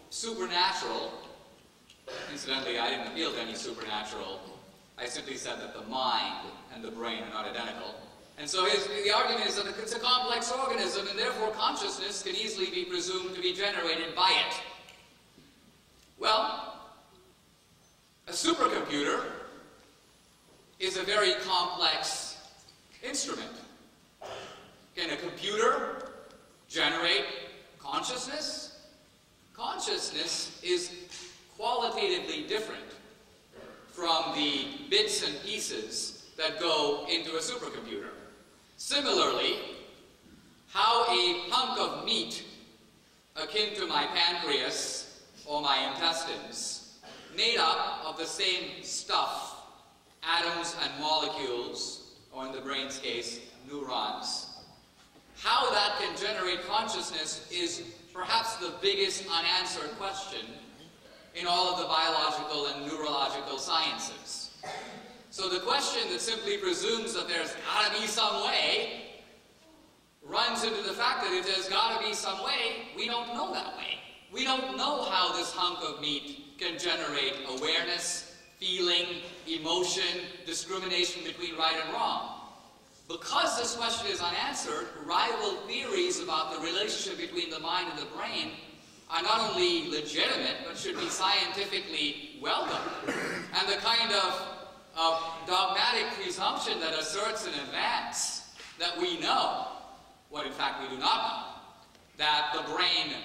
supernatural. Incidentally, I didn't appeal to any supernatural. I simply said that the mind and the brain are not identical. And so the argument is that it's a complex organism, and therefore consciousness can easily be presumed to be generated by it. Well, a supercomputer is a very complex instrument. Can a computer generate consciousness? Consciousness is qualitatively different from the bits and pieces that go into a supercomputer. Similarly, how a hunk of meat akin to my pancreas or my intestines, made up of the same stuff, atoms and molecules, or in the brain's case, neurons, how that can generate consciousness is perhaps the biggest unanswered question in all of the biological and neurological sciences. So the question that simply presumes that there's got to be some way runs into the fact that if there's got to be some way, we don't know that way. We don't know how this hunk of meat can generate awareness, feeling, emotion, discrimination between right and wrong. Because this question is unanswered, rival theories about the relationship between the mind and the brain are not only legitimate, but should be scientifically welcomed. And the kind of dogmatic presumption that asserts in advance that we know, what in fact we do not know, that the brain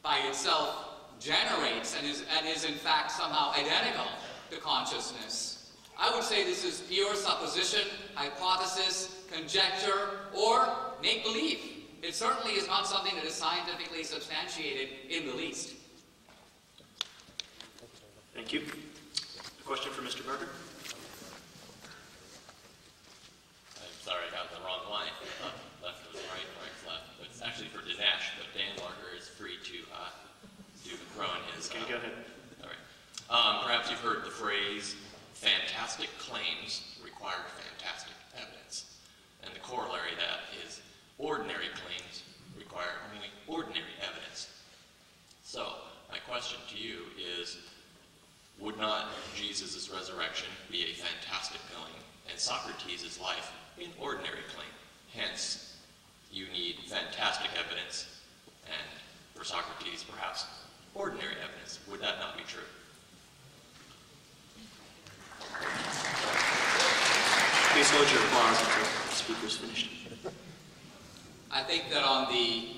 by itself generates and is in fact somehow identical to consciousness. I would say this is pure supposition, hypothesis, conjecture, or make-believe. It certainly is not something that is scientifically substantiated in the least. Thank you. A question for Mr. Berger? I'm sorry, I got the wrong line. Left was right, right's left. It's actually for Dinesh, but Dan Larger is free to do the throw in his. Okay, go ahead. All right. Perhaps you've heard the phrase, fantastic claims require fantastic evidence. And the corollary of that is ordinary claims require only ordinary evidence. So, my question to you is, would not Jesus' resurrection be a fantastic claim, and Socrates' life an ordinary claim? Hence, you need fantastic evidence, and for Socrates, perhaps ordinary evidence. Would that not be true? Please hold your applause until the speaker's finished. I think that on the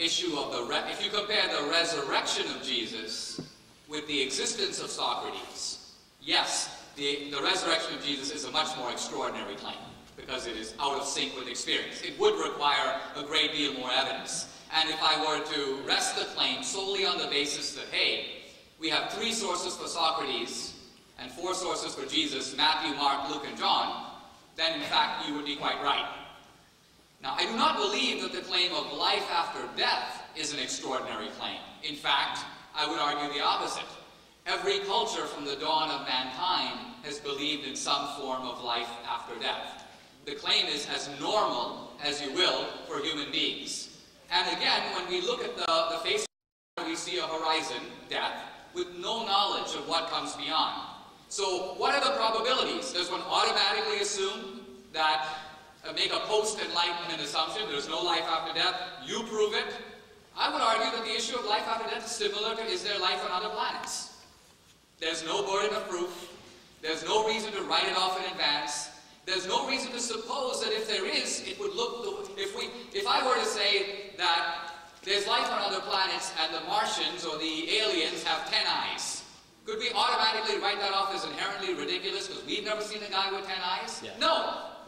issue of if you compare the resurrection of Jesus with the existence of Socrates, yes, the resurrection of Jesus is a much more extraordinary claim because it is out of sync with experience. It would require a great deal more evidence. And if I were to rest the claim solely on the basis that, hey, we have 3 sources for Socrates and 4 sources for Jesus, Matthew, Mark, Luke, and John, then in fact you would be quite right. Now, I do not believe that the claim of life after death is an extraordinary claim. In fact, I would argue the opposite. Every culture from the dawn of mankind has believed in some form of life after death. The claim is as normal as you will for human beings. And again, when we look at the face, we see a horizon, death, with no knowledge of what comes beyond. So what are the probabilities? Does one automatically assume that, make a post-enlightenment assumption, there's no life after death, you prove it? I would argue that the issue of life after death is similar to, is there life on other planets? There's no burden of proof. There's no reason to write it off in advance. There's no reason to suppose that if there is, it would look, if I were to say that there's life on other planets and the Martians or the aliens have 10 eyes, could we automatically write that off as inherently ridiculous because we've never seen a guy with 10 eyes? Yeah.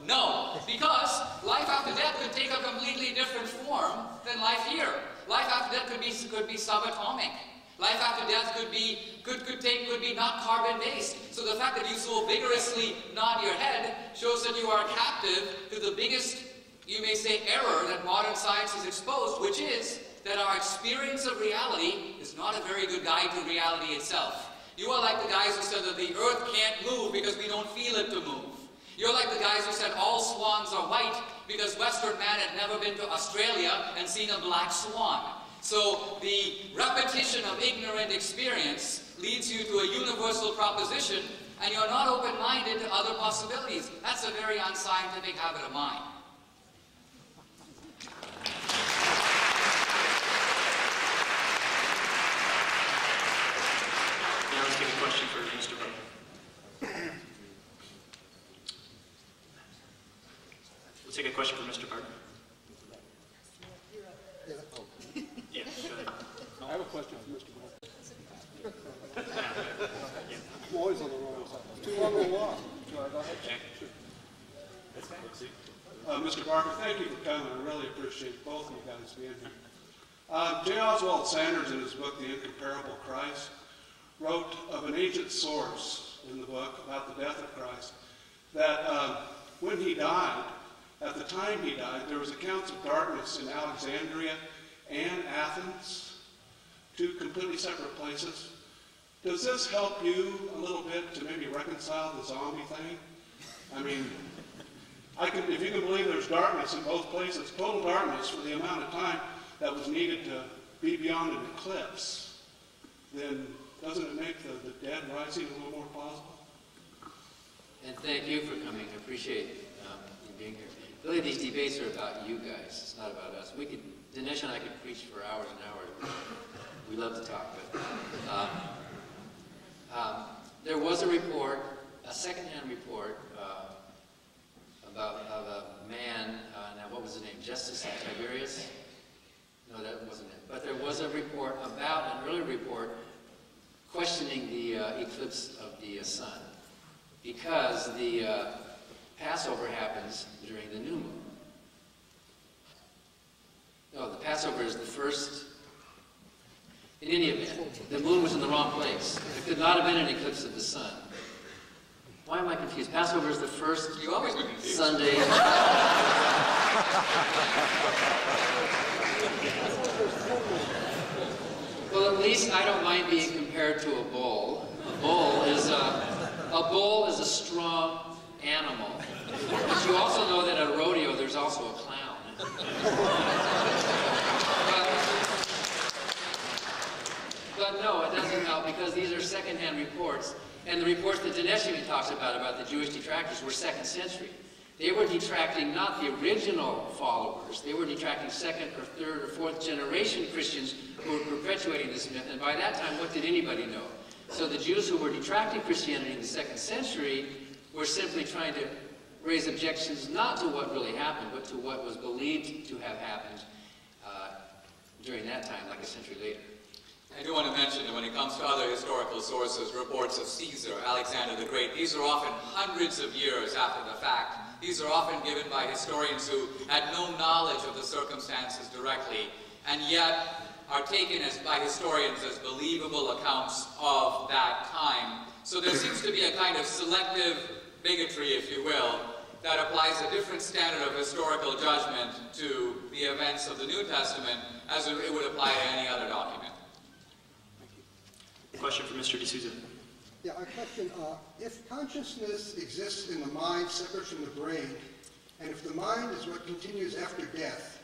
No, because life after death could take a completely different form than life here. Life after death could be subatomic. Life after death could be not carbon-based. So the fact that you so vigorously nod your head shows that you are captive to the biggest, you may say, error that modern science has exposed, which is that our experience of reality is not a very good guide to reality itself. You are like the guys who said that the earth can't move because we don't feel it to move. You're like the guys who said all swans are white because Western man had never been to Australia and seen a black swan. So the repetition of ignorant experience leads you to a universal proposition, and you're not open-minded to other possibilities. That's a very unscientific habit of mind. Now let's get a question for Mr. Barker. We'll take a question for Mr. Barker. Yeah, go ahead. I have a question for Mr. Barker. I'm always on the wrong side. It's too long a walk. Go ahead. Sure. Mr. Barker, thank you for coming. I really appreciate both of you guys being here. J. Oswald Sanders, in his book, The Incomparable Christ, wrote of an ancient source in the book about the death of Christ, that when he died, at the time he died, there was accounts of darkness in Alexandria and Athens, two completely separate places. Does this help you a little bit to maybe reconcile the zombie thing? I mean, if you can believe there's darkness in both places, total darkness for the amount of time that was needed to be beyond an eclipse, then doesn't it make the dead rising a little more plausible? And thank you for coming. I appreciate you being here. Really, these debates are about you guys. It's not about us. Dinesh and I could preach for hours and hours. We love to talk, but there was a report, a secondhand report of a man, now what was his name, Justice Tiberius? No, that wasn't it. But there was a report about, an early report, questioning the eclipse of the sun, because the Passover happens during the new moon. No, the Passover is the first. In any event, the moon was in the wrong place. There could not have been an eclipse of the sun. Why am I confused? Passover is the first You always be confused. Sunday. Well, at least I don't mind being compared to a bull. A bull is a strong animal. But you also know that at a rodeo there's also a clown. But no, it doesn't help, because these are second-hand reports. And the reports that Dinesh even talks about the Jewish detractors, were 2nd century. They were detracting not the original followers. They were detracting 2nd or 3rd or 4th generation Christians who were perpetuating this myth. And by that time, what did anybody know? So the Jews who were detracting Christianity in the 2nd century were simply trying to raise objections not to what really happened, but to what was believed to have happened during that time, like a century later. I do want to mention that when it comes to other historical sources, reports of Caesar, Alexander the Great, these are often hundreds of years after the fact. These are often given by historians who had no knowledge of the circumstances directly, and yet are taken by historians as believable accounts of that time. So there seems to be a kind of selective bigotry, if you will, that applies a different standard of historical judgment to the events of the New Testament as it would apply to any other document. Question for Mr. D'Souza. Yeah, a question. If consciousness exists in the mind separate from the brain, and if the mind is what continues after death,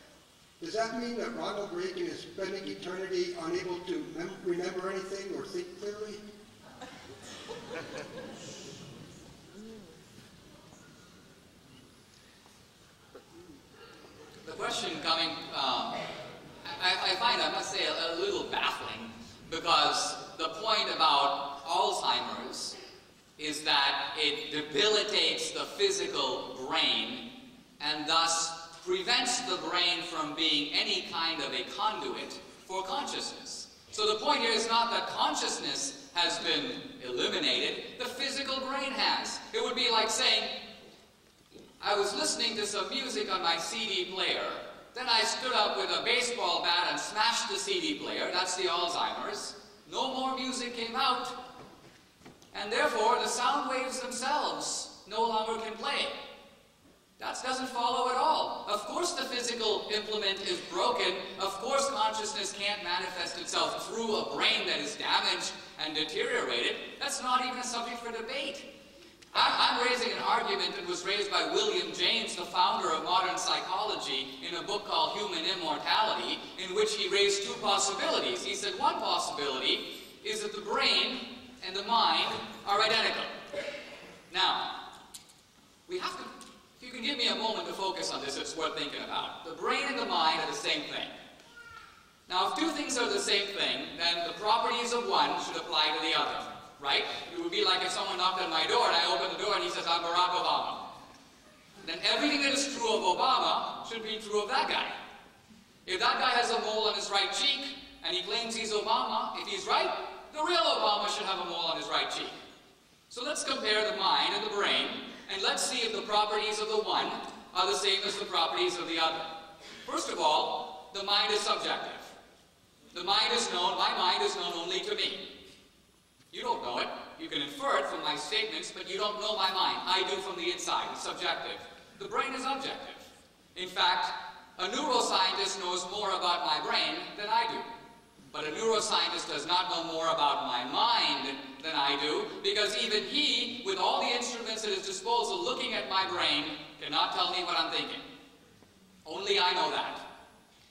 does that mean that Ronald Reagan is spending eternity unable to remember anything or think clearly? The question coming, I find, I must say, a little baffling, because the point about Alzheimer's is that it debilitates the physical brain and thus prevents the brain from being any kind of a conduit for consciousness. So the point here is not that consciousness has been eliminated, the physical brain has. It would be like saying, I was listening to some music on my CD player, then I stood up with a baseball bat and smashed the CD player, that's the Alzheimer's. No more music came out, and therefore the sound waves themselves no longer can play. That doesn't follow at all. Of course the physical implement is broken. Of course consciousness can't manifest itself through a brain that is damaged and deteriorated. That's not even a subject for debate. I'm raising an argument that was raised by William James, the founder of modern psychology, in a book called Human Immortality, in which he raised two possibilities. He said one possibility is that the brain and the mind are identical. Now, we have to, if you can give me a moment to focus on this, it's worth thinking about. The brain and the mind are the same thing. Now, if two things are the same thing, then the properties of one should apply to the other, right? It would be like if someone knocked on my door and I opened the door and he says, I'm Barack Obama. Then everything that is true of Obama should be true of that guy. If that guy has a mole on his right cheek and he claims he's Obama, if he's right, the real Obama should have a mole on his right cheek. So let's compare the mind and the brain, and let's see if the properties of the one are the same as the properties of the other. First of all, the mind is subjective. The mind is known, my mind is known only to me. You don't know it. You can infer it from my statements, but you don't know my mind. I do from the inside. It's subjective. The brain is objective. In fact, a neuroscientist knows more about my brain than I do. But a neuroscientist does not know more about my mind than I do, because even he, with all the instruments at his disposal looking at my brain, cannot tell me what I'm thinking. Only I know that.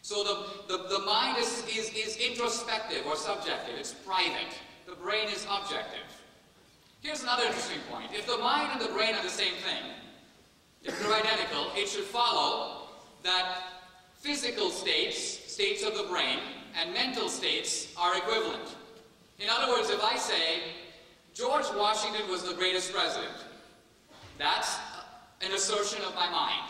So the mind is introspective or subjective. It's private. The brain is objective. Here's another interesting point. If the mind and the brain are the same thing, if they're identical, it should follow that physical states of the brain, and mental states are equivalent. In other words, if I say, George Washington was the greatest president, that's an assertion of my mind.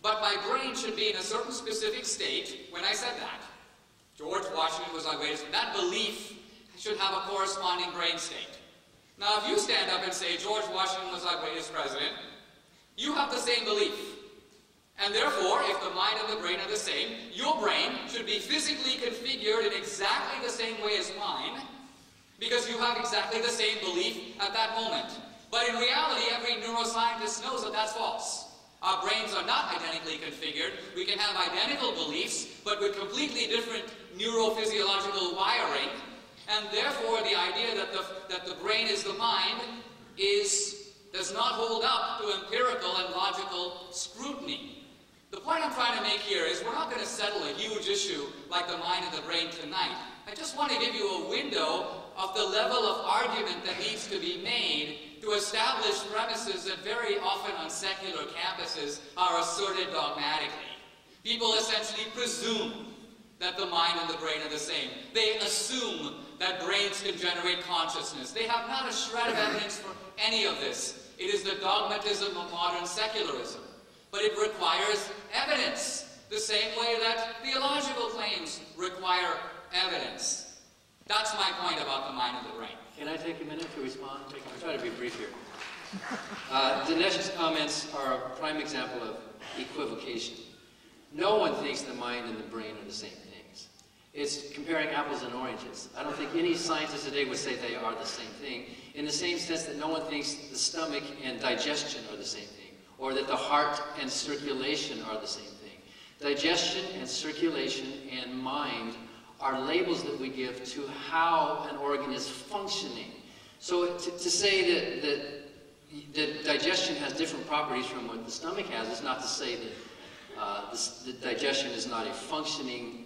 But my brain should be in a certain specific state when I said that. George Washington was our greatest. That belief should have a corresponding brain state. Now, if you stand up and say, George Washington was our greatest president, you have the same belief. And therefore, if the mind and the brain are the same, your brain should be physically configured in exactly the same way as mine, because you have exactly the same belief at that moment. But in reality, every neuroscientist knows that that's false. Our brains are not identically configured. We can have identical beliefs, but with completely different neurophysiological wiring, and therefore the idea that the brain is the mind does not hold up to empirical and logical scrutiny. The point I'm trying to make here is we're not going to settle a huge issue like the mind and the brain tonight. I just want to give you a window of the level of argument that needs to be made to establish premises that very often on secular campuses are asserted dogmatically. People essentially presume that the mind and the brain are the same. They assume that brains can generate consciousness. They have not a shred of evidence for any of this. It is the dogmatism of modern secularism. But it requires evidence, the same way that theological claims require evidence. That's my point about the mind and the brain. Can I take a minute to respond? I'll try to be brief here. Dinesh's comments are a prime example of equivocation. No one thinks the mind and the brain are the same things. It's comparing apples and oranges. I don't think any scientist today would say they are the same thing, in the same sense that no one thinks the stomach and digestion are the same thing, or that the heart and circulation are the same thing. Digestion and circulation and mind are labels that we give to how an organ is functioning. So to say that digestion has different properties from what the stomach has is not to say that the digestion is not a functioning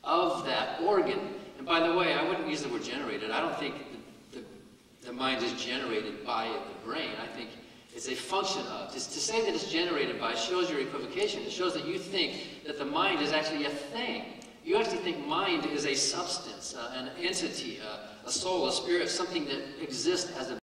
of that organ. And by the way, I wouldn't use the word generated. I don't think the mind is generated by the brain. I think it's a function of. To say that it's generated by shows your equivocation. It shows that you think that the mind is actually a thing. You actually think mind is a substance, an entity, a soul, a spirit, something that exists as a